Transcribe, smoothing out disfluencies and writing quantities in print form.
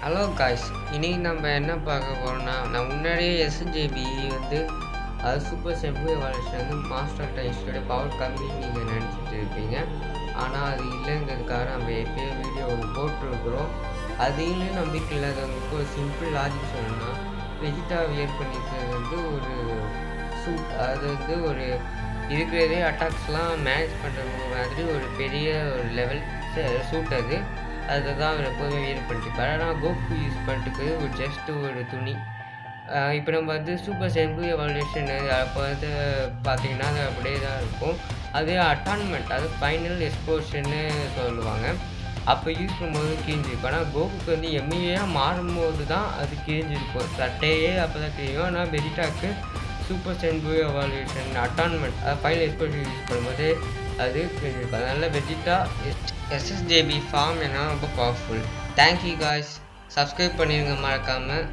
Hello guys, இன்னைக்கு நம்ம என்ன பார்க்க போகிறோம்னா, நான் முன்னாடியே எஸ்ஜேபி வந்து அது சூப்பர் செம்பு எவால்யூஷன் வந்து மாஸ்டர் டைஸ்டோட பவர் கம்மின்னு நீங்கள் நினச்சிட்டு இருப்பீங்க. ஆனால் அது இல்லைங்கிறதுக்காக நம்ம எப்பயோ வீடியோ ஒன்று போட்டிருக்கிறோம். அது இன்னும் நம்பிக்கை இல்லாதவங்களுக்கு ஒரு சிம்பிள் லாஜிக் சொல்லணும்னா, வெஜிடா வியர் பண்ணிக்கிறது வந்து ஒரு சூட். அது வந்து ஒரு இருக்கிறதே அட்டாக்ஸ்லாம் மேனேஜ் பண்ணுற மாதிரி ஒரு பெரிய ஒரு லெவல் சூட். அதை தான் அவர் எப்போதுமே வியர் பண்ணிட்டுருப்பார். ஆனால் கோகு யூஸ் பண்ணிட்டுக்கு ஒரு ஜஸ்ட்டு ஒரு துணி. இப்போ நம்ம வந்து சூப்பர் செம்பு எவால்யூஷன் அப்போ வந்து பார்த்திங்கன்னா அது அப்படியே தான் இருக்கும். அது அட்டான்மெண்ட், அது ஃபைனல் எக்ஸ்போஷன்னு சொல்லுவாங்க. அப்போ யூஸ் பண்ணும்போது கிழிஞ்சிருக்கும். ஆனால் கோகுக்கு வந்து எம்ஏயாக மாறும்போது தான் அது கிழிஞ்சிருக்கும். சட்டையே அப்போ தான் கிழியும். ஆனால் வெஜிடாக்கு சூப்பர் செம்பு எவால்யூஷன் அட்டான்மெண்ட் ஃபைனல் எக்ஸ்போஷன் யூஸ் பண்ணும்போது அது கிழிஞ்சிருக்கும். அதனால் வெஜிடா எஸ்எஸ்ஜேபி ஃபார்ம் என்ன ரொம்ப பவர்ஃபுல். தேங்க்யூ காய்ஸ், சப்ஸ்கிரைப் பண்ணிடுங்க மறக்காமல்.